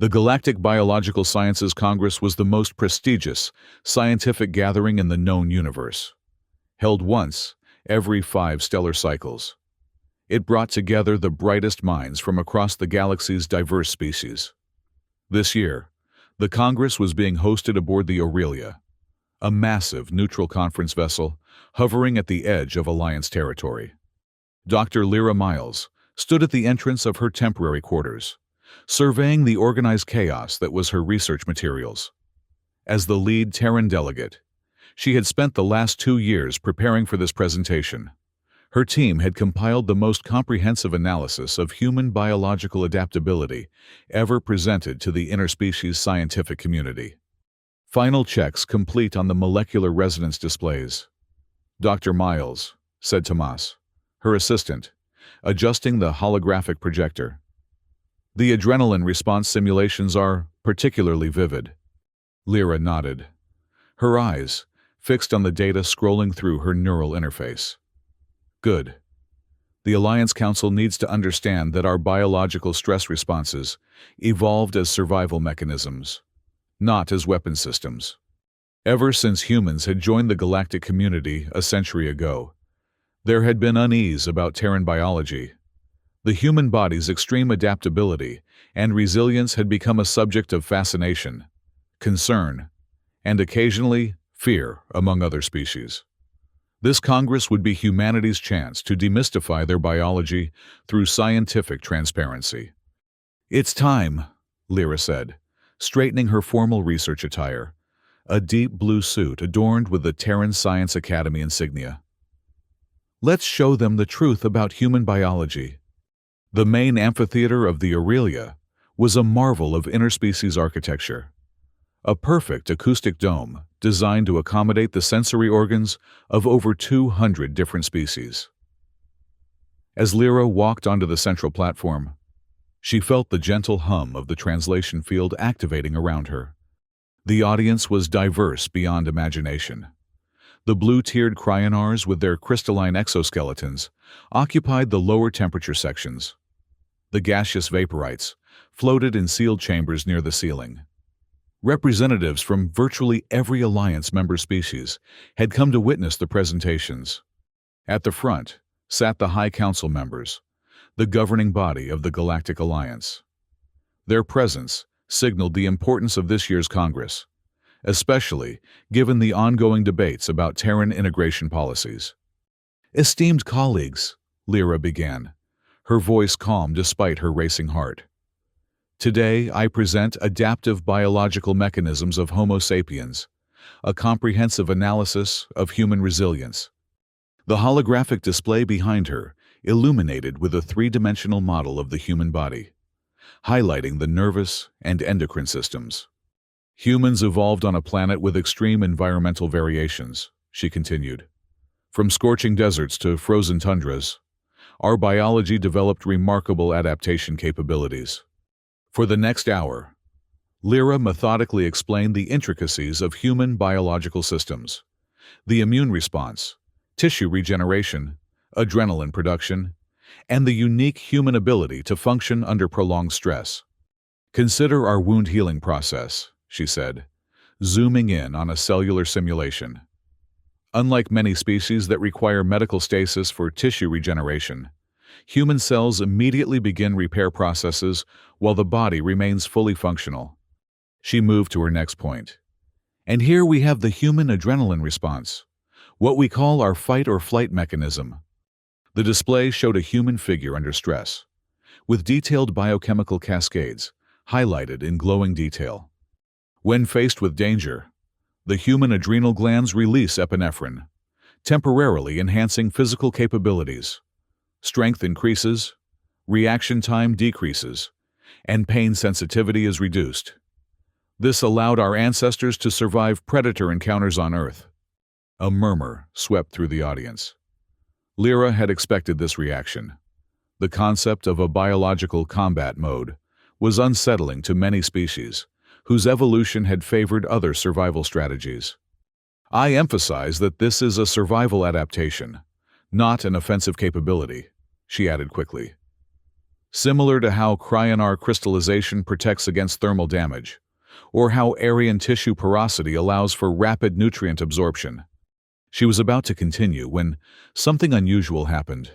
The Galactic Biological Sciences Congress was the most prestigious scientific gathering in the known universe. Held once every 5 stellar cycles, it brought together the brightest minds from across the galaxy's diverse species. This year, the Congress was being hosted aboard the Aurelia, a massive neutral conference vessel hovering at the edge of Alliance territory. Dr. Lyra Miles stood at the entrance of her temporary quarters, surveying the organized chaos that was her research materials. As the lead Terran delegate, she had spent the last 2 years preparing for this presentation. Her team had compiled the most comprehensive analysis of human biological adaptability ever presented to the interspecies scientific community. Final checks complete on the molecular resonance displays. Dr. Miles, said Tomas, her assistant, adjusting the holographic projector. The adrenaline response simulations are particularly vivid. Lyra nodded, her eyes fixed on the data scrolling through her neural interface. Good. The Alliance Council needs to understand that our biological stress responses evolved as survival mechanisms, not as weapon systems. Ever since humans had joined the galactic community a century ago, there had been unease about Terran biology. The human body's extreme adaptability and resilience had become a subject of fascination, concern, and occasionally fear among other species. This Congress would be humanity's chance to demystify their biology through scientific transparency. It's time, Lyra said, straightening her formal research attire, a deep blue suit adorned with the Terran Science Academy insignia. Let's show them the truth about human biology. The main amphitheater of the Aurelia was a marvel of interspecies architecture, a perfect acoustic dome designed to accommodate the sensory organs of over 200 different species. As Lyra walked onto the central platform, she felt the gentle hum of the translation field activating around her. The audience was diverse beyond imagination. The blue-tiered cryonars with their crystalline exoskeletons occupied the lower temperature sections. The gaseous vaporites floated in sealed chambers near the ceiling. Representatives from virtually every Alliance member species had come to witness the presentations. At the front sat the High Council members, the governing body of the Galactic Alliance. Their presence signaled the importance of this year's Congress, especially given the ongoing debates about Terran integration policies. Esteemed colleagues, Lyra began, her voice calm despite her racing heart. Today, I present Adaptive Biological Mechanisms of Homo sapiens, a comprehensive analysis of human resilience. The holographic display behind her illuminated with a 3-dimensional model of the human body, highlighting the nervous and endocrine systems. Humans evolved on a planet with extreme environmental variations, she continued. From scorching deserts to frozen tundras, our biology developed remarkable adaptation capabilities. For the next hour, Lyra methodically explained the intricacies of human biological systems, the immune response, tissue regeneration, adrenaline production, and the unique human ability to function under prolonged stress. Consider our wound healing process, she said, zooming in on a cellular simulation. Unlike many species that require medical stasis for tissue regeneration, human cells immediately begin repair processes while the body remains fully functional. She moved to her next point. And here we have the human adrenaline response, what we call our fight-or-flight mechanism. The display showed a human figure under stress, with detailed biochemical cascades highlighted in glowing detail. When faced with danger, the human adrenal glands release epinephrine, temporarily enhancing physical capabilities. Strength increases, reaction time decreases, and pain sensitivity is reduced. This allowed our ancestors to survive predator encounters on Earth. A murmur swept through the audience. Lyra had expected this reaction. The concept of a biological combat mode was unsettling to many species, whose evolution had favored other survival strategies. I emphasize that this is a survival adaptation, not an offensive capability, she added quickly. similar to how cryonar crystallization protects against thermal damage, or how Aryan tissue porosity allows for rapid nutrient absorption. She was about to continue when something unusual happened.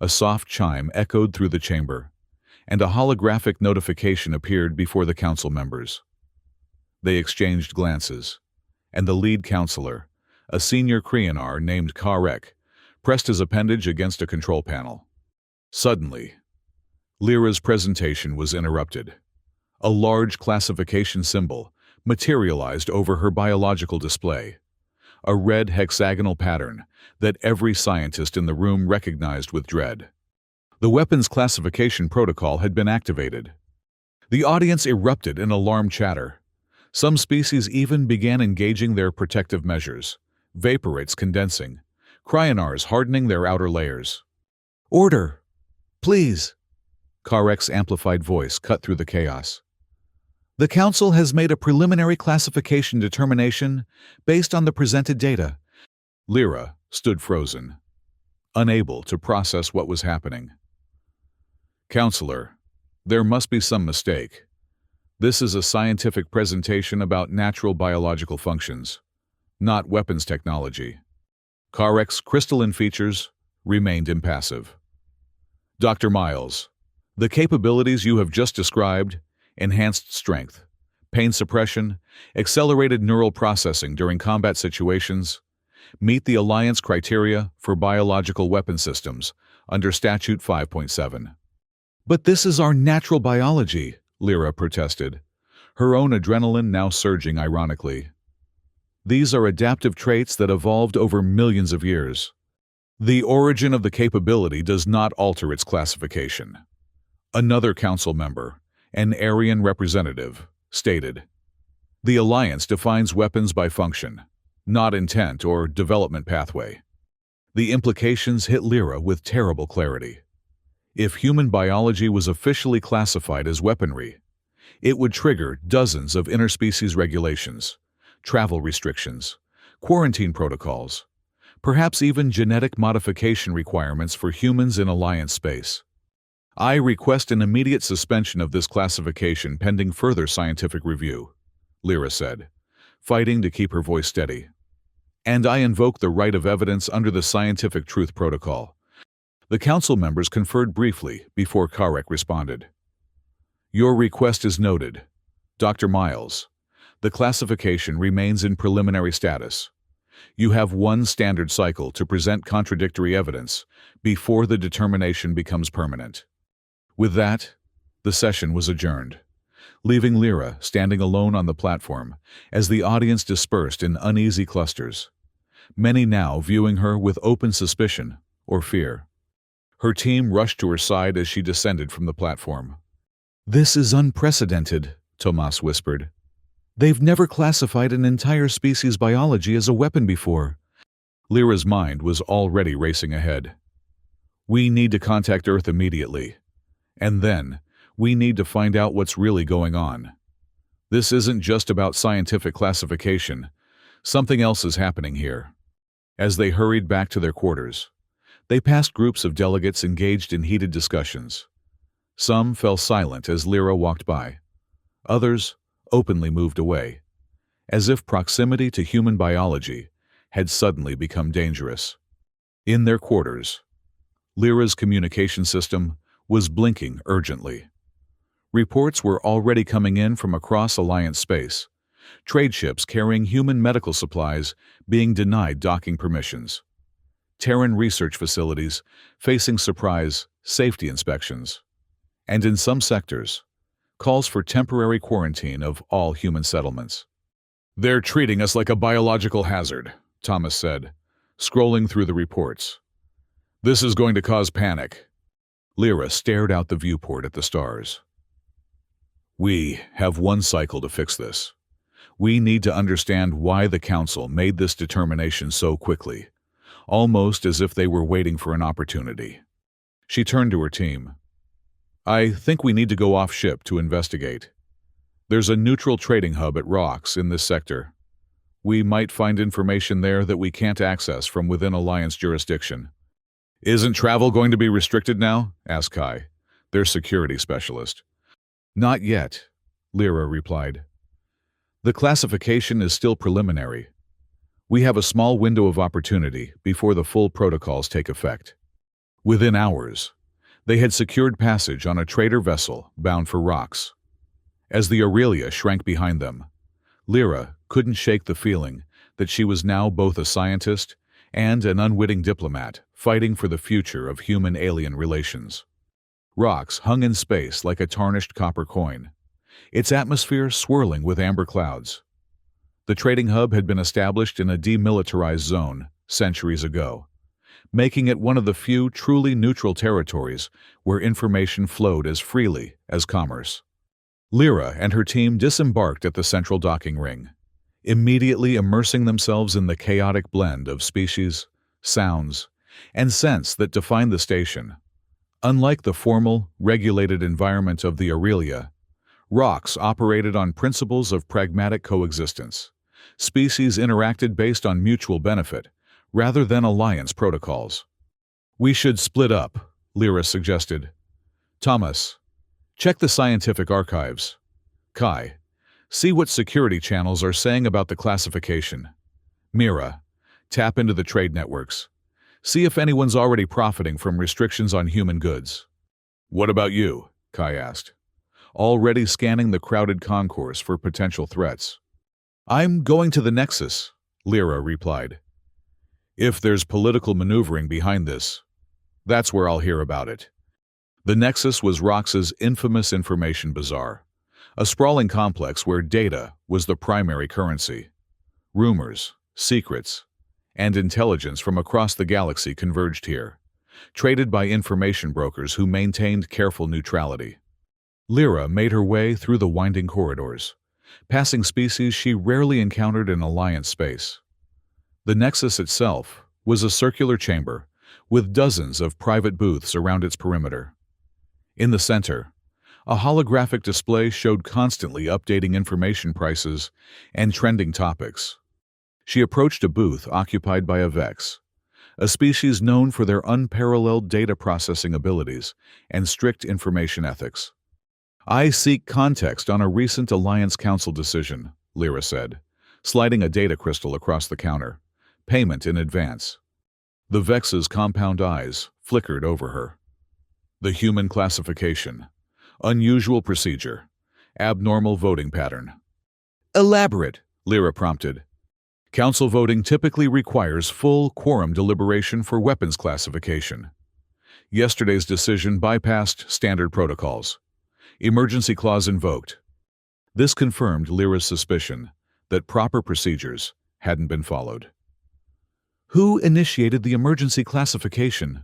A soft chime echoed through the chamber, and a holographic notification appeared before the council members. They exchanged glances, and the lead counselor, a senior cryonar named Karek, pressed his appendage against a control panel. Suddenly, Lyra's presentation was interrupted. A large classification symbol materialized over her biological display, a red hexagonal pattern that every scientist in the room recognized with dread. The weapons classification protocol had been activated. The audience erupted in alarm chatter. Some species even began engaging their protective measures, vaporates condensing, cryonars hardening their outer layers. "Order! Please!" Karek's amplified voice cut through the chaos. "The Council has made a preliminary classification determination based on the presented data." Lyra stood frozen, unable to process what was happening. "Counselor, there must be some mistake. This is a scientific presentation about natural biological functions, not weapons technology." Karek's crystalline features remained impassive. "Dr. Miles, the capabilities you have just described, enhanced strength, pain suppression, accelerated neural processing during combat situations, meet the Alliance criteria for biological weapon systems under Statute 5.7. "But this is our natural biology," Lyra protested, her own adrenaline now surging ironically. "These are adaptive traits that evolved over millions of years. The origin of the capability does not alter its classification." Another council member, an Aryan representative, stated, "The Alliance defines weapons by function, not intent or development pathway." The implications hit Lyra with terrible clarity. If human biology was officially classified as weaponry, it would trigger dozens of interspecies regulations, travel restrictions, quarantine protocols, perhaps even genetic modification requirements for humans in Alliance space. "I request an immediate suspension of this classification pending further scientific review," Lyra said, fighting to keep her voice steady. "And I invoke the right of evidence under the Scientific Truth Protocol." The council members conferred briefly before Karek responded. "Your request is noted. Dr. Miles, the classification remains in preliminary status. You have one standard cycle to present contradictory evidence before the determination becomes permanent." With that, the session was adjourned, leaving Lyra standing alone on the platform as the audience dispersed in uneasy clusters, many now viewing her with open suspicion or fear. Her team rushed to her side as she descended from the platform. "This is unprecedented," Tomas whispered. "They've never classified an entire species' biology as a weapon before." Lyra's mind was already racing ahead. "We need to contact Earth immediately. And then, we need to find out what's really going on. This isn't just about scientific classification. Something else is happening here." As they hurried back to their quarters, they passed groups of delegates engaged in heated discussions. Some fell silent as Lyra walked by. Others openly moved away, as if proximity to human biology had suddenly become dangerous. In their quarters, Lyra's communication system was blinking urgently. Reports were already coming in from across Alliance space, trade ships carrying human medical supplies being denied docking permissions, Terran research facilities facing surprise safety inspections, and in some sectors, calls for temporary quarantine of all human settlements. "They're treating us like a biological hazard," Thomas said, scrolling through the reports. "This is going to cause panic." Lyra stared out the viewport at the stars. "We have one cycle to fix this. We need to understand why the Council made this determination so quickly, almost as if they were waiting for an opportunity." She turned to her team. "I think we need to go off-ship to investigate. There's a neutral trading hub at Rocks in this sector. We might find information there that we can't access from within Alliance jurisdiction." "Isn't travel going to be restricted now?" asked Kai. their security specialist. Not yet, Lyra replied. The classification is still preliminary. We have a small window of opportunity before the full protocols take effect. Within hours, they had secured passage on a trader vessel bound for Rox. As the Aurelia shrank behind them, Lyra couldn't shake the feeling that she was now both a scientist and an unwitting diplomat fighting for the future of human-alien relations. Rox hung in space like a tarnished copper coin, its atmosphere swirling with amber clouds. The trading hub had been established in a demilitarized zone centuries ago, making it one of the few truly neutral territories where information flowed as freely as commerce. Lyra and her team disembarked at the central docking ring, immediately immersing themselves in the chaotic blend of species, sounds, and scents that defined the station. Unlike the formal, regulated environment of the Aurelia, Rox operated on principles of pragmatic coexistence. Species interacted based on mutual benefit, rather than alliance protocols. We should split up, Lyra suggested. Thomas, check the scientific archives. Kai, see what security channels are saying about the classification. Mira, tap into the trade networks. See if anyone's already profiting from restrictions on human goods. What about you? Kai asked, already scanning the crowded concourse for potential threats. I'm going to the Nexus, Lyra replied. If there's political maneuvering behind this, that's where I'll hear about it. The Nexus was Rox's infamous information bazaar, a sprawling complex where data was the primary currency. Rumors, secrets, and intelligence from across the galaxy converged here, traded by information brokers who maintained careful neutrality. Lyra made her way through the winding corridors, passing species she rarely encountered in Alliance space. The Nexus itself was a circular chamber with dozens of private booths around its perimeter. In the center, a holographic display showed constantly updating information prices and trending topics. She approached a booth occupied by a Vex, a species known for their unparalleled data processing abilities and strict information ethics. I seek context on a recent Alliance Council decision, Lyra said, sliding a data crystal across the counter. Payment in advance. The Vex's compound eyes flickered over her. The human classification. Unusual procedure. Abnormal voting pattern. Elaborate, Lyra prompted. Council voting typically requires full quorum deliberation for weapons classification. Yesterday's decision bypassed standard protocols. Emergency clause invoked. This confirmed Lyra's suspicion that proper procedures hadn't been followed. Who initiated the emergency classification?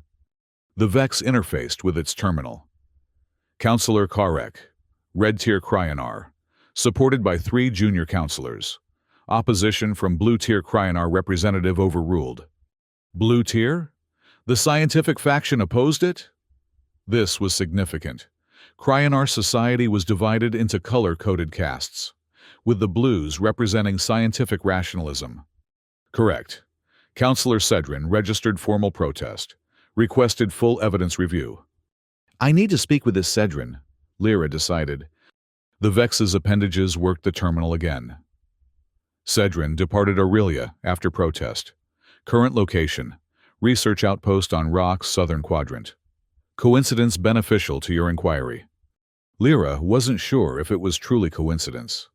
The Vex interfaced with its terminal. Counselor Karek, Red Tier Cryonar, supported by 3 junior counselors. Opposition from Blue Tier Cryonar representative overruled. Blue Tier? The scientific faction opposed it? This was significant. Cryonar society was divided into color-coded castes, with the blues representing scientific rationalism. Correct. Counselor Cedrin registered formal protest, requested full evidence review. I need to speak with this Cedrin, Lyra decided. The Vex's appendages worked the terminal again. Cedrin departed Aurelia after protest. Current location, research outpost on Rox's southern quadrant. Coincidence beneficial to your inquiry. Lyra wasn't sure if it was truly coincidence.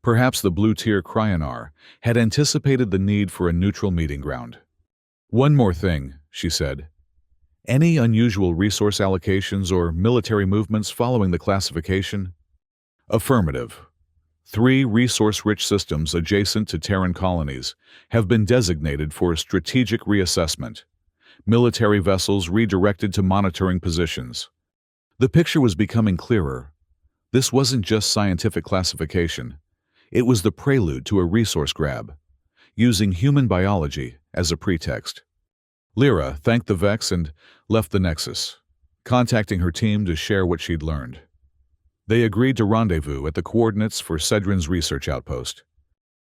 Perhaps the Blue Tier Cryonar had anticipated the need for a neutral meeting ground. One more thing, she said. Any unusual resource allocations or military movements following the classification? Affirmative. 3 resource-rich systems adjacent to Terran colonies have been designated for strategic reassessment. Military vessels redirected to monitoring positions. The picture was becoming clearer. This wasn't just scientific classification. It was the prelude to a resource grab, using human biology as a pretext. Lyra thanked the Vex and left the Nexus, contacting her team to share what she'd learned. They agreed to rendezvous at the coordinates for Cedrin's research outpost.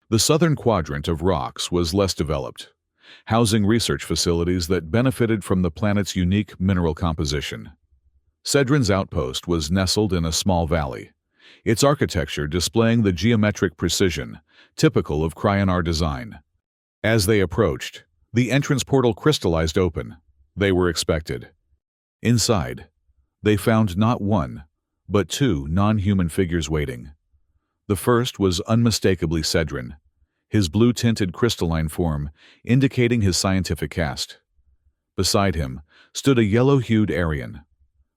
The southern quadrant of Rox was less developed, housing research facilities that benefited from the planet's unique mineral composition. Cedron's outpost was nestled in a small valley, its architecture displaying the geometric precision typical of Cryonar design. As they approached, the entrance portal crystallized open. They were expected. Inside, they found not one, but two non-human figures waiting. The first was unmistakably Cedron, his blue-tinted crystalline form indicating his scientific caste. Beside him stood a yellow-hued Aryan,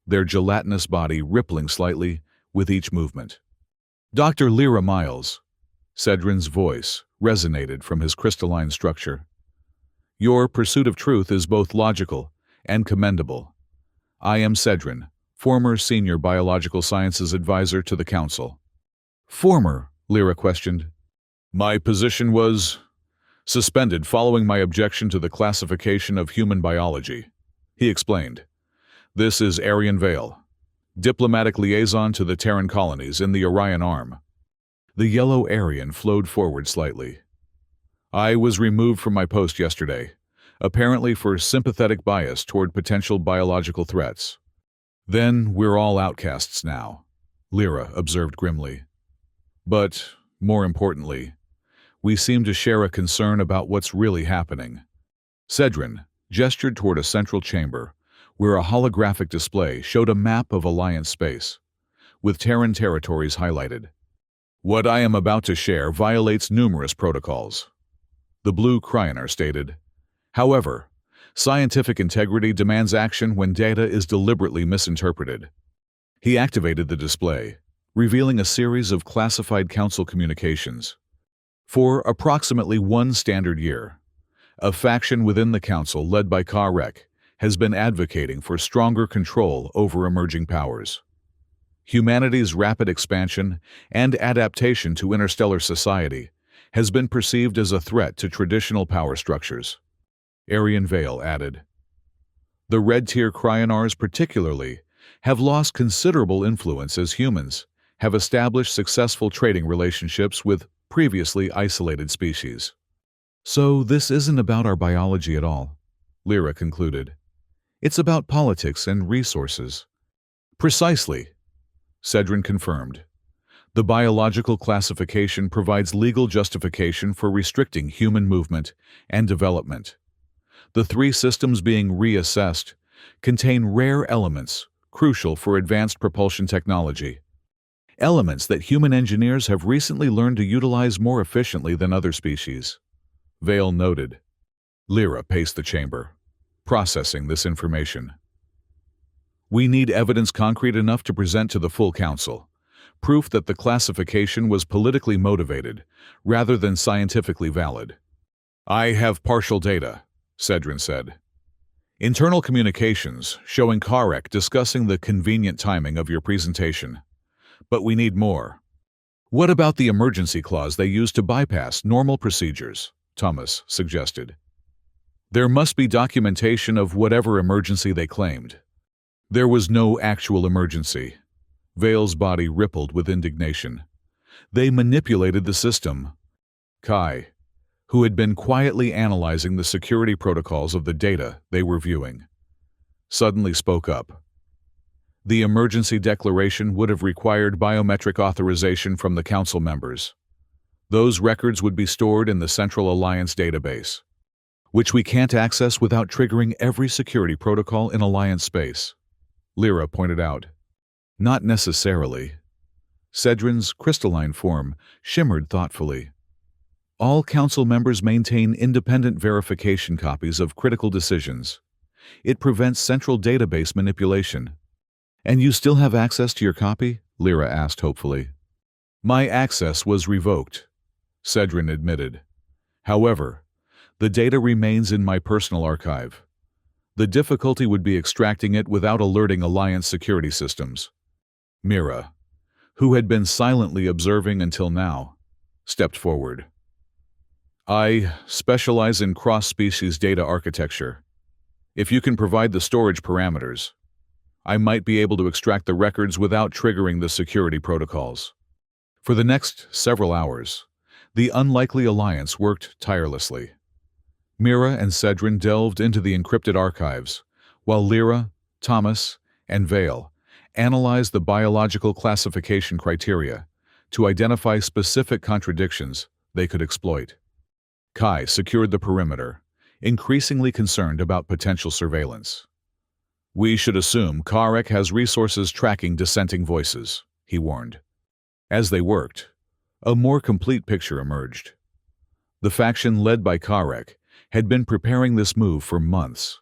their gelatinous body rippling slightly with each movement. "Dr. Lyra Miles," Cedron's voice resonated from his crystalline structure. "Your pursuit of truth is both logical and commendable. I am Cedron, former Senior Biological Sciences Advisor to the Council." "Former?" Lyra questioned. "My position was suspended following my objection to the classification of human biology," he explained. "This is Aryan Vale, diplomatic liaison to the Terran colonies in the Orion Arm." The yellow Aryan flowed forward slightly. "I was removed from my post yesterday, apparently for sympathetic bias toward potential biological threats." "Then we're all outcasts now," Lyra observed grimly. "But, more importantly, we seem to share a concern about what's really happening." Cedron gestured toward a central chamber, where a holographic display showed a map of Alliance space, with Terran territories highlighted. "What I am about to share violates numerous protocols," the blue Cryonar stated. "However, scientific integrity demands action when data is deliberately misinterpreted." He activated the display, revealing a series of classified Council communications. For approximately one standard year, a faction within the Council led by Karek has been advocating for stronger control over emerging powers. Humanity's rapid expansion and adaptation to interstellar society has been perceived as a threat to traditional power structures. Aryan Vale added. The red-tier Cryonars particularly have lost considerable influence as humans have established successful trading relationships with previously isolated species. "So this isn't about our biology at all," Lyra concluded. "It's about politics and resources." "Precisely," Cedron confirmed. "The biological classification provides legal justification for restricting human movement and development. The three systems being reassessed contain rare elements crucial for advanced propulsion technology. Elements that human engineers have recently learned to utilize more efficiently than other species," Vale noted. Lyra paced the chamber, processing this information. "We need evidence concrete enough to present to the full Council, proof that the classification was politically motivated rather than scientifically valid." "I have partial data," Cedron said. "Internal communications showing Karek discussing the convenient timing of your presentation. But we need more." "What about the emergency clause they used to bypass normal procedures?" Thomas suggested. "There must be documentation of whatever emergency they claimed." "There was no actual emergency." Vale's body rippled with indignation. "They manipulated the system." Kai, who had been quietly analyzing the security protocols of the data they were viewing, suddenly spoke up. "The emergency declaration would have required biometric authorization from the Council members. Those records would be stored in the Central Alliance database, which we can't access without triggering every security protocol in Alliance space," Lyra pointed out. "Not necessarily." Cedron's crystalline form shimmered thoughtfully. "All Council members maintain independent verification copies of critical decisions. It prevents central database manipulation." "And you still have access to your copy?" Lyra asked hopefully. "My access was revoked," Cedron admitted. "However, the data remains in my personal archive. The difficulty would be extracting it without alerting Alliance security systems." Mira, who had been silently observing until now, stepped forward. "I specialize in cross-species data architecture. If you can provide the storage parameters, I might be able to extract the records without triggering the security protocols." For the next several hours, the unlikely Alliance worked tirelessly. Mira and Cedron delved into the encrypted archives, while Lyra, Thomas, and Vale analyzed the biological classification criteria to identify specific contradictions they could exploit. Kai secured the perimeter, increasingly concerned about potential surveillance. "We should assume Karek has resources tracking dissenting voices," he warned. As they worked, a more complete picture emerged. The faction led by Karek had been preparing this move for months,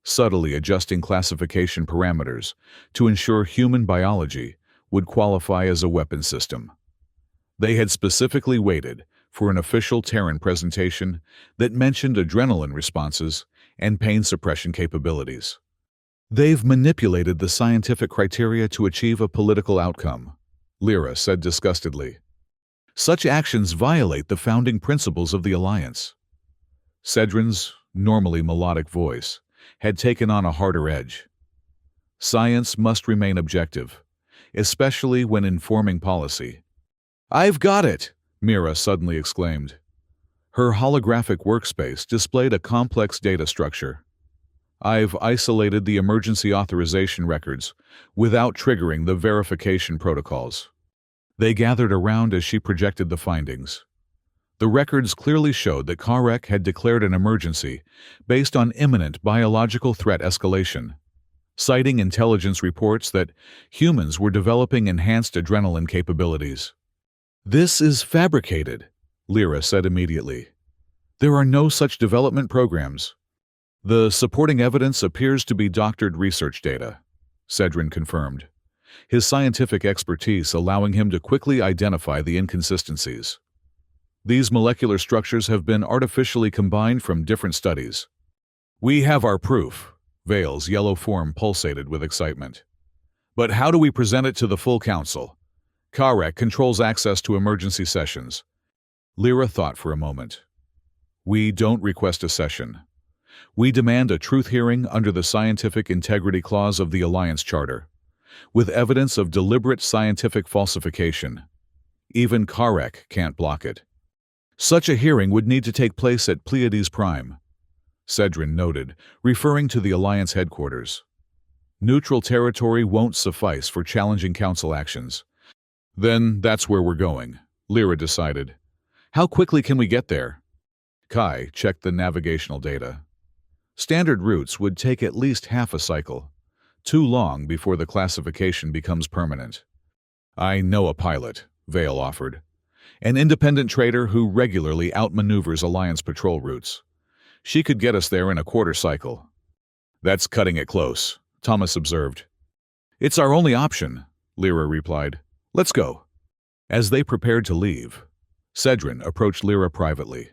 subtly adjusting classification parameters to ensure human biology would qualify as a weapon system. They had specifically waited for an official Terran presentation that mentioned adrenaline responses and pain suppression capabilities. "They've manipulated the scientific criteria to achieve a political outcome," Lyra said disgustedly. "Such actions violate the founding principles of the Alliance." Cedrin's, normally melodic voice, had taken on a harder edge. "Science must remain objective, especially when informing policy." "I've got it!" Mira suddenly exclaimed. Her holographic workspace displayed a complex data structure. "I've isolated the emergency authorization records without triggering the verification protocols." They gathered around as she projected the findings. The records clearly showed that Karek had declared an emergency based on imminent biological threat escalation, citing intelligence reports that humans were developing enhanced adrenaline capabilities. "This is fabricated," Lyra said immediately. "There are no such development programs." "The supporting evidence appears to be doctored research data," Cedrin confirmed, his scientific expertise allowing him to quickly identify the inconsistencies. "These molecular structures have been artificially combined from different studies." "We have our proof," Vale's yellow form pulsated with excitement. "But how do we present it to the full council? Karek controls access to emergency sessions." Lyra thought for a moment. "We don't request a session. We demand a truth hearing under the Scientific Integrity Clause of the Alliance Charter, with evidence of deliberate scientific falsification. Even Karek can't block it." "Such a hearing would need to take place at Pleiades Prime," Cedrin noted, referring to the Alliance headquarters. "Neutral territory won't suffice for challenging Council actions." "Then that's where we're going," Lyra decided. "How quickly can we get there?" Kai checked the navigational data. Standard routes would take at least half a cycle, too long before the classification becomes permanent. "I know a pilot," Vale offered. "An independent trader who regularly outmaneuvers Alliance patrol routes. She could get us there in a quarter cycle." "That's cutting it close," Thomas observed. "It's our only option," Lyra replied. "Let's go." As they prepared to leave, Cedrin approached Lyra privately.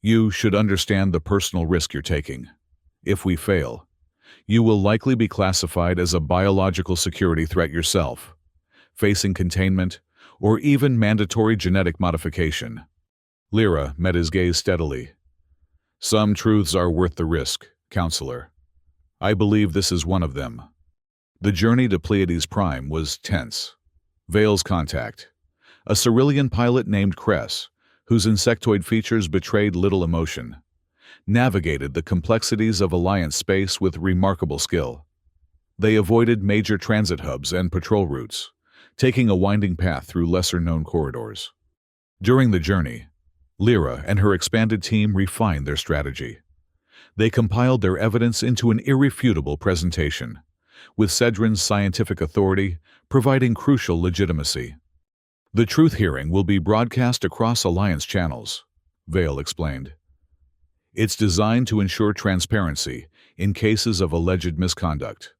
"You should understand the personal risk you're taking. If we fail, you will likely be classified as a biological security threat yourself, facing containment or even mandatory genetic modification." Lyra met his gaze steadily. "Some truths are worth the risk, Counselor. I believe this is one of them." The journey to Pleiades Prime was tense. Vale's contact, a Cerulean pilot named Kress, whose insectoid features betrayed little emotion, navigated the complexities of Alliance space with remarkable skill. They avoided major transit hubs and patrol routes, taking a winding path through lesser-known corridors. During the journey, Lyra and her expanded team refined their strategy. They compiled their evidence into an irrefutable presentation, with Cedrin's scientific authority providing crucial legitimacy. "The truth hearing will be broadcast across Alliance channels," Vale explained. "It's designed to ensure transparency in cases of alleged misconduct.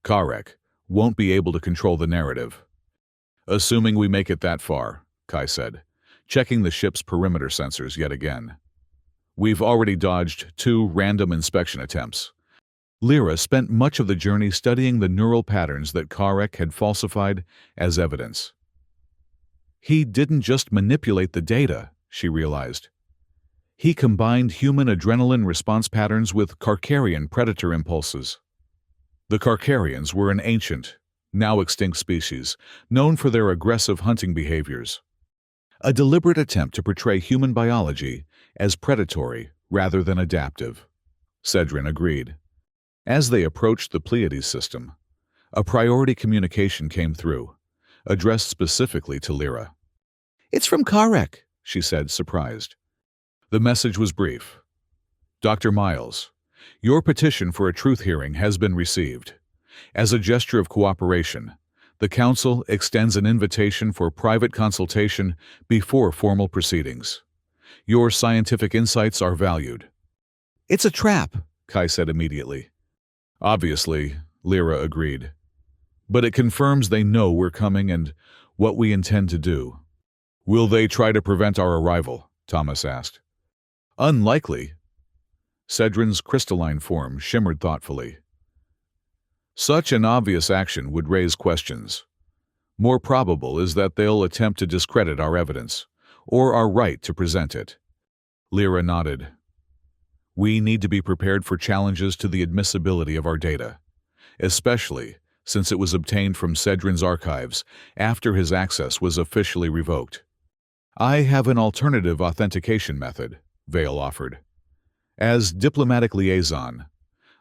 Karek won't be able to control the narrative." "Assuming we make it that far," Kai said, checking the ship's perimeter sensors yet again. "We've already dodged 2 random inspection attempts." Lyra spent much of the journey studying the neural patterns that Karek had falsified as evidence. He didn't just manipulate the data, she realized. He combined human adrenaline response patterns with Karkarian predator impulses. The Karkarians were an ancient, now extinct species, known for their aggressive hunting behaviors. A deliberate attempt to portray human biology as predatory rather than adaptive. Cedrin agreed. As they approached the Pleiades system, A priority communication came through, addressed specifically to Lyra. "It's from Karek," she said, surprised. The message was brief. "Dr. Miles, your petition for a truth hearing has been received. As a gesture of cooperation, the Council extends an invitation for private consultation before formal proceedings. Your scientific insights are valued." "It's a trap," Kai said immediately. "Obviously," Lyra agreed. "But it confirms they know we're coming and what we intend to do." "Will they try to prevent our arrival?" Thomas asked. "Unlikely." Cedrin's crystalline form shimmered thoughtfully. "Such an obvious action would raise questions. More probable is that they'll attempt to discredit our evidence, or our right to present it." Lyra nodded. "We need to be prepared for challenges to the admissibility of our data, especially since it was obtained from Cedrin's archives after his access was officially revoked." "I have an alternative authentication method," Vale offered. "As diplomatic liaison,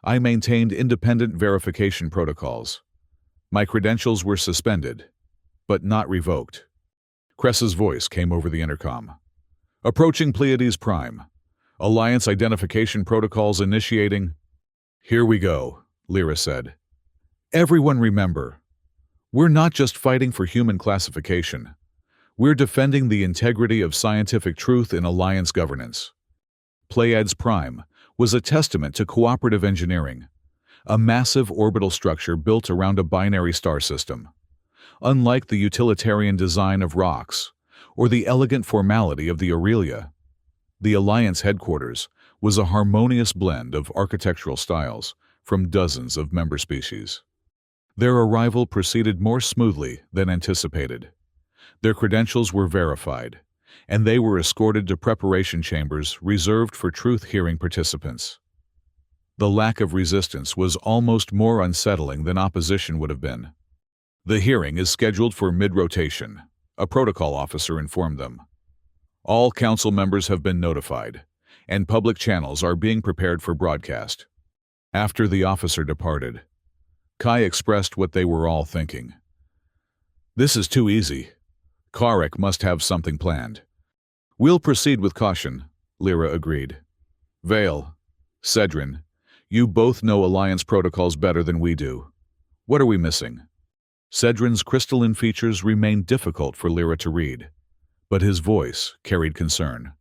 I maintained independent verification protocols. My credentials were suspended, but not revoked." Cress's voice came over the intercom. "Approaching Pleiades Prime. Alliance identification protocols initiating." "Here we go," Lyra said. "Everyone remember, we're not just fighting for human classification. We're defending the integrity of scientific truth in Alliance governance." Pleiades Prime was a testament to cooperative engineering, a massive orbital structure built around a binary star system. Unlike the utilitarian design of rocks or the elegant formality of the Aurelia, the Alliance headquarters was a harmonious blend of architectural styles from dozens of member species. Their arrival proceeded more smoothly than anticipated. Their credentials were verified, and they were escorted to preparation chambers reserved for truth-hearing participants. The lack of resistance was almost more unsettling than opposition would have been. "The hearing is scheduled for mid-rotation," a protocol officer informed them. "All council members have been notified, and public channels are being prepared for broadcast." After the officer departed, Kai expressed what they were all thinking. "This is too easy. Karek must have something planned." "We'll proceed with caution," Lyra agreed. "Vale, Cedrin, you both know Alliance protocols better than we do. What are we missing?" Cedrin's crystalline features remained difficult for Lyra to read, but his voice carried concern.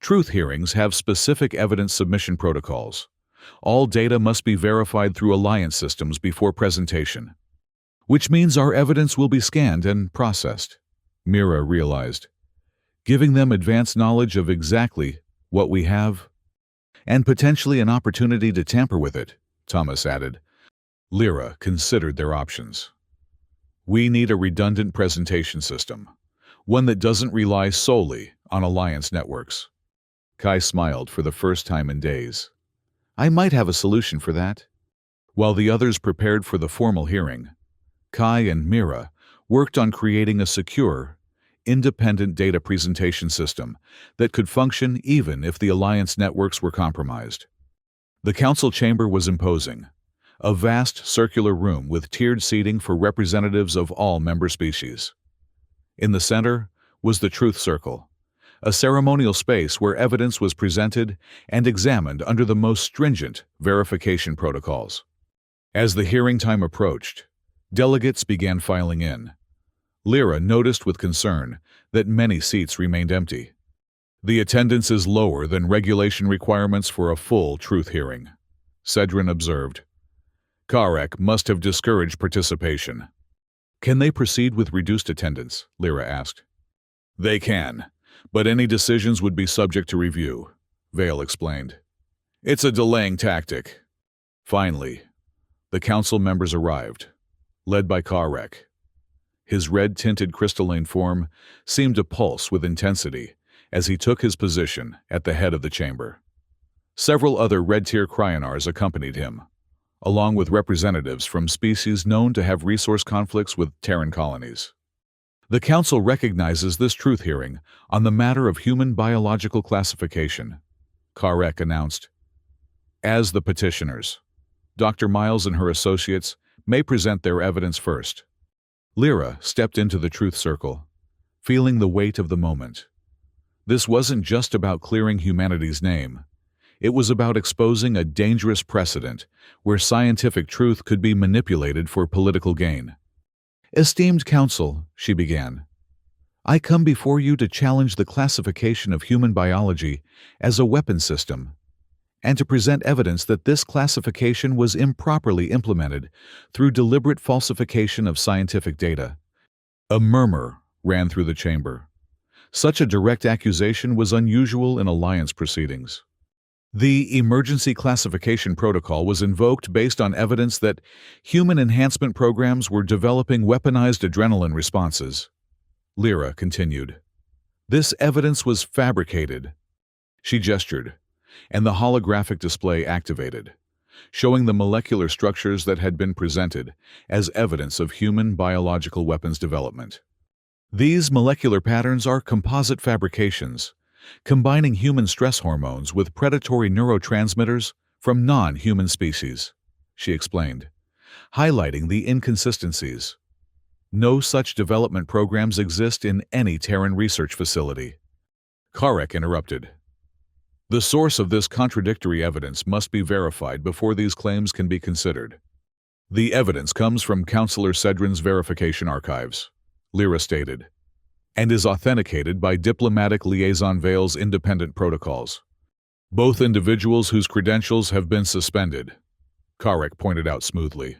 "Truth hearings have specific evidence submission protocols. All data must be verified through Alliance systems before presentation. Which means our evidence will be scanned and processed," Mira realized, "giving them advanced knowledge of exactly what we have, and potentially an opportunity to tamper with it," Thomas added. Lyra considered their options. "We need a redundant presentation system, one that doesn't rely solely on Alliance networks." Kai smiled for the first time in days. "I might have a solution for that." While the others prepared for the formal hearing, Kai and Mira worked on creating a secure, independent data presentation system that could function even if the Alliance networks were compromised. The council chamber was imposing, a vast circular room with tiered seating for representatives of all member species. In the center was the Truth Circle, a ceremonial space where evidence was presented and examined under the most stringent verification protocols. As the hearing time approached, delegates began filing in. Lyra noticed with concern that many seats remained empty. "The attendance is lower than regulation requirements for a full truth hearing," Cedrin observed. "Karek must have discouraged participation." "Can they proceed with reduced attendance?" Lyra asked. "They can, but any decisions would be subject to review," Vale explained. "It's a delaying tactic." Finally, the council members arrived, led by Karek. His red-tinted crystalline form seemed to pulse with intensity as he took his position at the head of the chamber. Several other red-tier cryonars accompanied him, along with representatives from species known to have resource conflicts with Terran colonies. "The Council recognizes this truth hearing on the matter of human biological classification," Karek announced. As the petitioners, Dr. Miles and her associates may present their evidence first. Lyra stepped into the truth circle, feeling the weight of the moment. This wasn't just about clearing humanity's name. It was about exposing a dangerous precedent where scientific truth could be manipulated for political gain. "Esteemed Council," she began, "I come before you to challenge the classification of human biology as a weapon system, and to present evidence that this classification was improperly implemented through deliberate falsification of scientific data." A murmur ran through the chamber. Such a direct accusation was unusual in alliance proceedings. The emergency classification protocol was invoked based on evidence that human enhancement programs were developing weaponized adrenaline responses. Lyra continued. This evidence was fabricated. She gestured, and the holographic display activated, showing the molecular structures that had been presented as evidence of human biological weapons development. These molecular patterns are composite fabrications, combining human stress hormones with predatory neurotransmitters from non-human species, she explained, highlighting the inconsistencies. No such development programs exist in any Terran research facility. Karek interrupted. The source of this contradictory evidence must be verified before these claims can be considered. The evidence comes from Counselor Cedrin's verification archives, Lyra stated, and is authenticated by Diplomatic Liaison Vale's independent protocols. Both individuals whose credentials have been suspended, Karek pointed out smoothly,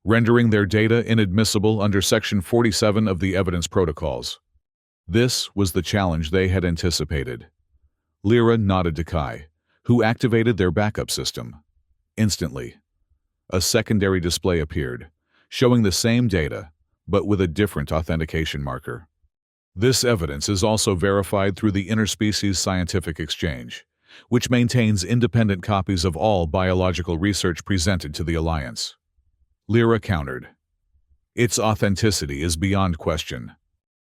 rendering their data inadmissible under Section 47 of the evidence protocols. This was the challenge they had anticipated. Lyra nodded to Kai, who activated their backup system. Instantly, a secondary display appeared, showing the same data, but with a different authentication marker. This evidence is also verified through the Interspecies Scientific Exchange, which maintains independent copies of all biological research presented to the Alliance. Lyra countered. Its authenticity is beyond question.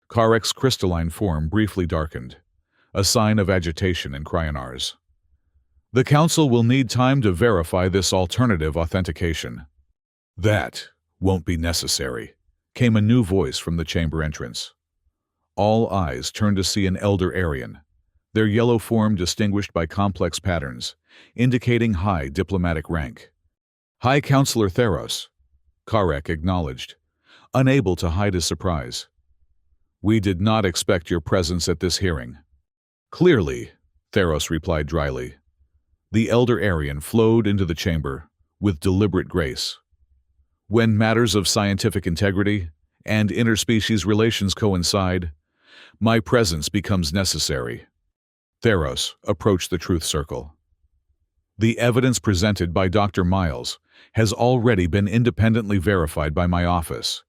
Karek's crystalline form briefly darkened, a sign of agitation in Cryonars. The Council will need time to verify this alternative authentication. That won't be necessary, came a new voice from the chamber entrance. All eyes turned to see an elder Aryan, their yellow form distinguished by complex patterns, indicating high diplomatic rank. High Counselor Theros, Karek acknowledged, unable to hide his surprise. We did not expect your presence at this hearing. Clearly, Theros replied dryly. The elder Aryan flowed into the chamber with deliberate grace. When matters of scientific integrity and interspecies relations coincide, my presence becomes necessary. Theros approached the truth circle. The evidence presented by Dr. Miles has already been independently verified by my office.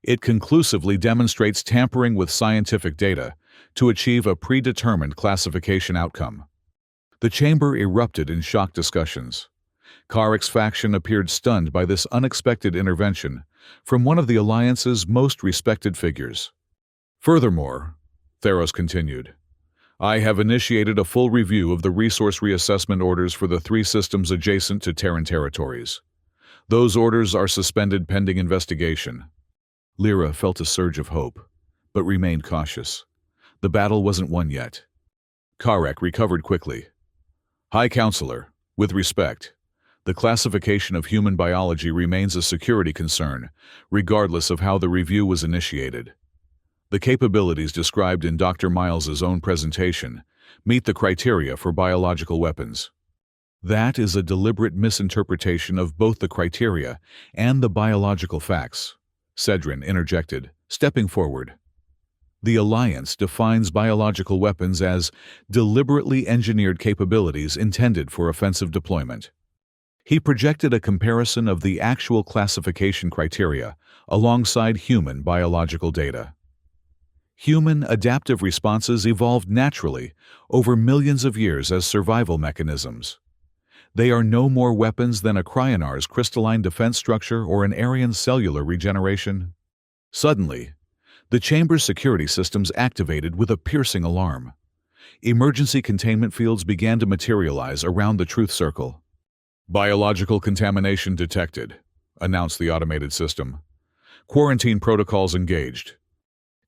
It conclusively demonstrates tampering with scientific data to achieve a predetermined classification outcome. The chamber erupted in shocked discussions. Karek's faction appeared stunned by this unexpected intervention from one of the Alliance's most respected figures. Furthermore, Theros continued, I have initiated a full review of the resource reassessment orders for the 3 systems adjacent to Terran territories. Those orders are suspended pending investigation. Lyra felt a surge of hope, but remained cautious. The battle wasn't won yet. Karek recovered quickly. High Counselor, with respect, the classification of human biology remains a security concern, regardless of how the review was initiated. The capabilities described in Dr. Miles's own presentation meet the criteria for biological weapons. That is a deliberate misinterpretation of both the criteria and the biological facts, Cedrin interjected, stepping forward. The Alliance defines biological weapons as deliberately engineered capabilities intended for offensive deployment. He projected a comparison of the actual classification criteria alongside human biological data. Human adaptive responses evolved naturally over millions of years as survival mechanisms. They are no more weapons than a Cryonar's crystalline defense structure or an Aryan's cellular regeneration. Suddenly, the chamber's security systems activated with a piercing alarm. Emergency containment fields began to materialize around the truth circle. Biological contamination detected, announced the automated system. Quarantine protocols engaged.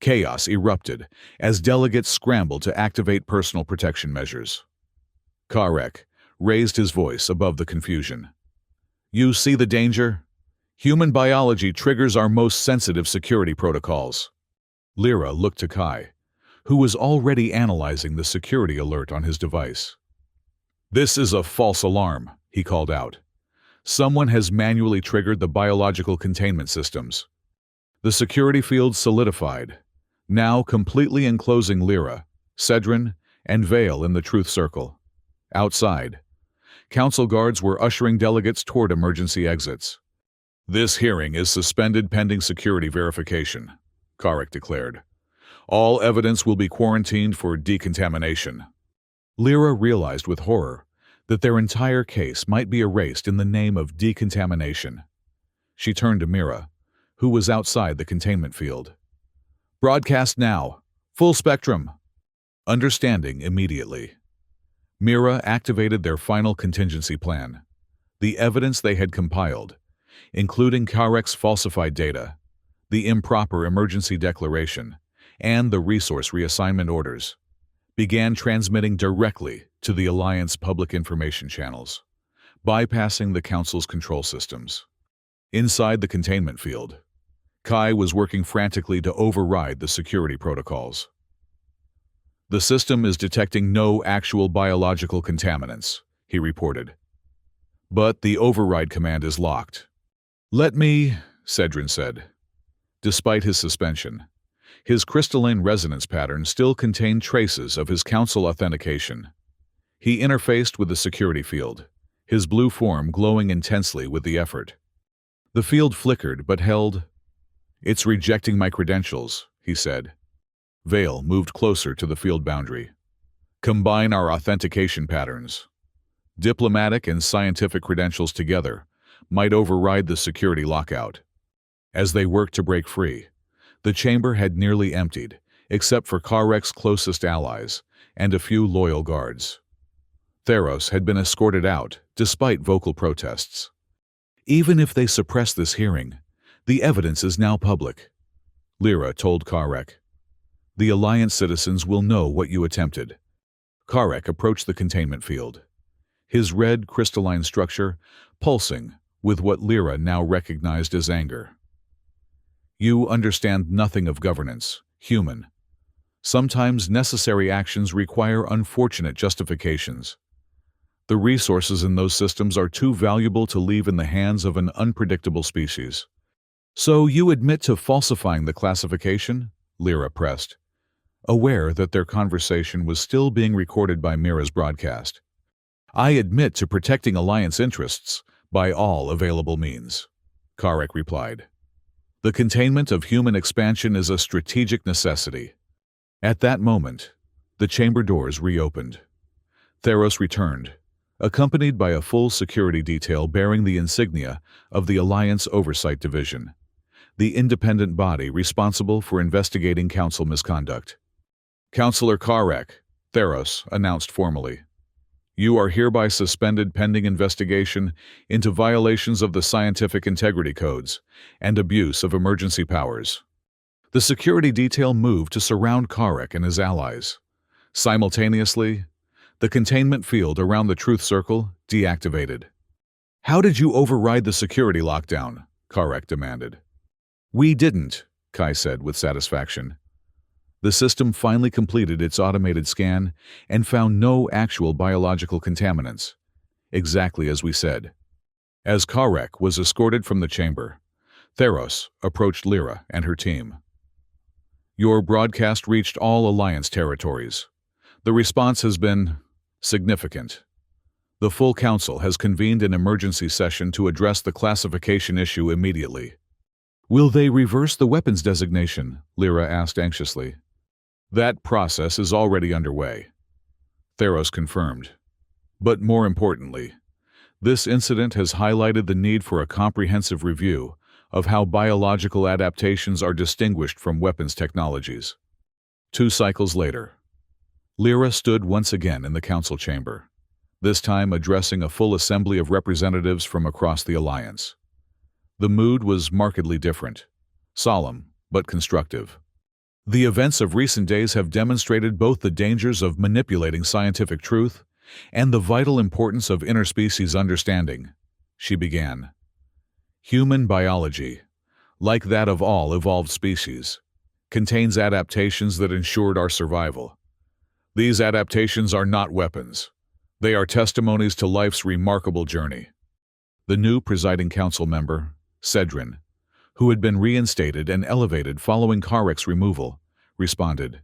Chaos erupted as delegates scrambled to activate personal protection measures. Karek raised his voice above the confusion. You see the danger? Human biology triggers our most sensitive security protocols. Lyra looked to Kai, who was already analyzing the security alert on his device. This is a false alarm, he called out. Someone has manually triggered the biological containment systems. The security field solidified, now completely enclosing Lyra, Cedrin, and Vale in the Truth Circle. Outside, council guards were ushering delegates toward emergency exits. This hearing is suspended pending security verification, Karek declared. All evidence will be quarantined for decontamination. Lyra realized with horror that their entire case might be erased in the name of decontamination. She turned to Mira, who was outside the containment field. Broadcast now. Full spectrum. Understanding immediately. Mira activated their final contingency plan. The evidence they had compiled, including Karek's falsified data, the improper emergency declaration, and the resource reassignment orders, began transmitting directly to the Alliance public information channels, bypassing the Council's control systems. Inside the containment field, Kai was working frantically to override the security protocols. The system is detecting no actual biological contaminants, he reported. But the override command is locked. Let me, Cedrin said. Despite his suspension, his crystalline resonance pattern still contained traces of his council authentication. He interfaced with the security field, his blue form glowing intensely with the effort. The field flickered but held. It's rejecting my credentials, he said. Vale moved closer to the field boundary. Combine our authentication patterns. Diplomatic and scientific credentials together might override the security lockout. As they worked to break free, the chamber had nearly emptied, except for Karek's closest allies and a few loyal guards. Theros had been escorted out, despite vocal protests. Even if they suppress this hearing, the evidence is now public, Lyra told Karek. The Alliance citizens will know what you attempted. Karek approached the containment field, his red crystalline structure pulsing with what Lyra now recognized as anger. You understand nothing of governance, human. Sometimes necessary actions require unfortunate justifications. The resources in those systems are too valuable to leave in the hands of an unpredictable species. So you admit to falsifying the classification? Lyra pressed, aware that their conversation was still being recorded by Mira's broadcast. I admit to protecting Alliance interests by all available means, Karek replied. The containment of human expansion is a strategic necessity. At that moment, the chamber doors reopened. Theros returned, accompanied by a full security detail bearing the insignia of the Alliance Oversight Division, the independent body responsible for investigating Council misconduct. Councillor Karek, Theros announced formally. You are hereby suspended pending investigation into violations of the scientific integrity codes and abuse of emergency powers. The security detail moved to surround Karek and his allies. Simultaneously, the containment field around the Truth Circle deactivated. How did you override the security lockdown? Karek demanded. We didn't, Kai said with satisfaction. The system finally completed its automated scan and found no actual biological contaminants, exactly as we said. As Karek was escorted from the chamber, Theros approached Lyra and her team. Your broadcast reached all Alliance territories. The response has been significant. The full Council has convened an emergency session to address the classification issue immediately. Will they reverse the weapons designation? Lyra asked anxiously. That process is already underway, Theros confirmed. But more importantly, this incident has highlighted the need for a comprehensive review of how biological adaptations are distinguished from weapons technologies. 2 cycles later, Lyra stood once again in the Council chamber, this time addressing a full assembly of representatives from across the Alliance. The mood was markedly different, solemn but constructive. The events of recent days have demonstrated both the dangers of manipulating scientific truth and the vital importance of interspecies understanding, she began. Human biology, like that of all evolved species, contains adaptations that ensured our survival. These adaptations are not weapons. They are testimonies to life's remarkable journey. The new presiding council member, Cedrin, who had been reinstated and elevated following Karek's removal, responded.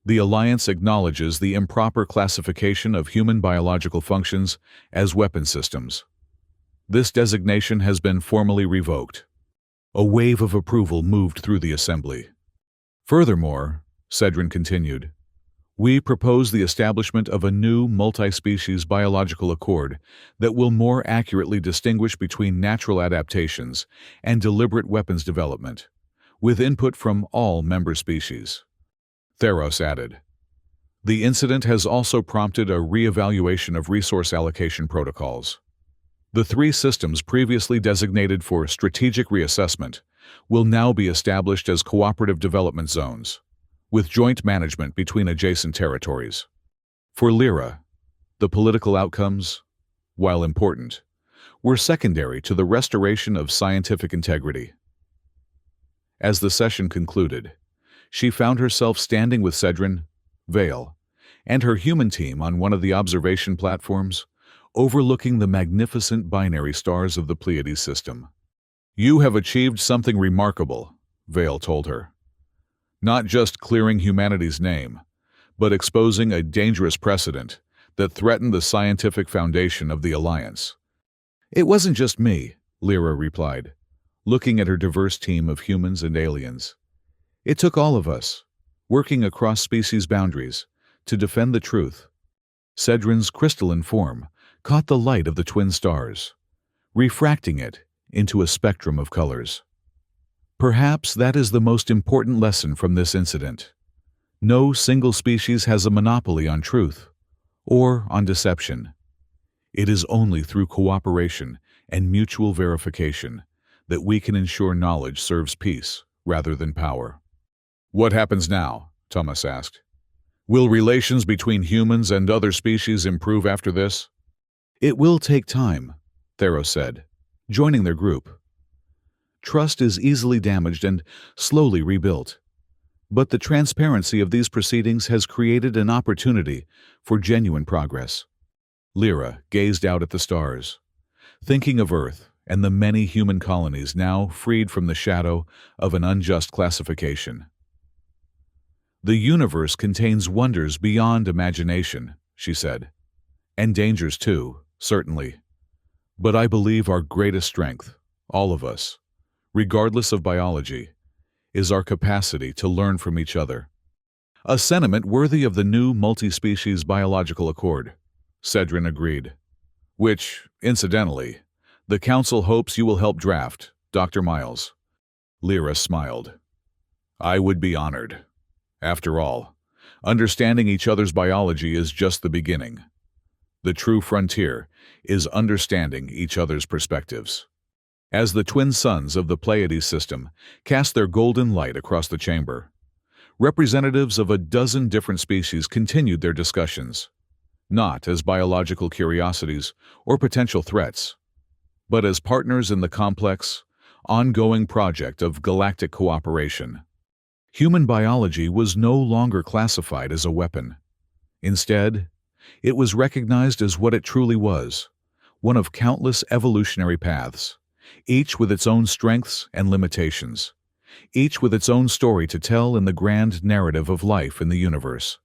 The Alliance acknowledges the improper classification of human biological functions as weapon systems. This designation has been formally revoked. A wave of approval moved through the Assembly. Furthermore, Cedrin continued, we propose the establishment of a new multi-species biological accord that will more accurately distinguish between natural adaptations and deliberate weapons development, with input from all member species. Theros added, the incident has also prompted a re-evaluation of resource allocation protocols. The 3 systems previously designated for strategic reassessment will now be established as cooperative development zones, with joint management between adjacent territories. For Lyra, the political outcomes, while important, were secondary to the restoration of scientific integrity. As the session concluded, she found herself standing with Cedrin, Vale, and her human team on one of the observation platforms, overlooking the magnificent binary stars of the Pleiades system. You have achieved something remarkable, Vale told her. Not just clearing humanity's name, but exposing a dangerous precedent that threatened the scientific foundation of the Alliance. It wasn't just me, Lyra replied, looking at her diverse team of humans and aliens. It took all of us, working across species boundaries, to defend the truth. Cedrin's crystalline form caught the light of the twin stars, refracting it into a spectrum of colors. Perhaps that is the most important lesson from this incident. No single species has a monopoly on truth or on deception. It is only through cooperation and mutual verification that we can ensure knowledge serves peace rather than power. What happens now? Thomas asked. Will relations between humans and other species improve after this? It will take time, Theros said, joining their group. Trust is easily damaged and slowly rebuilt. But the transparency of these proceedings has created an opportunity for genuine progress. Lyra gazed out at the stars, thinking of Earth and the many human colonies now freed from the shadow of an unjust classification. The universe contains wonders beyond imagination, she said. And dangers too, certainly. But I believe our greatest strength, all of us, regardless of biology, is our capacity to learn from each other. A sentiment worthy of the new multi-species biological accord, Cedrin agreed. Which, incidentally, the Council hopes you will help draft, Dr. Miles. Lyra smiled. I would be honored. After all, understanding each other's biology is just the beginning. The true frontier is understanding each other's perspectives. As the twin suns of the Pleiades system cast their golden light across the chamber, representatives of a dozen different species continued their discussions, not as biological curiosities or potential threats, but as partners in the complex, ongoing project of galactic cooperation. Human biology was no longer classified as a weapon. Instead, it was recognized as what it truly was, one of countless evolutionary paths, each with its own strengths and limitations, each with its own story to tell in the grand narrative of life in the universe.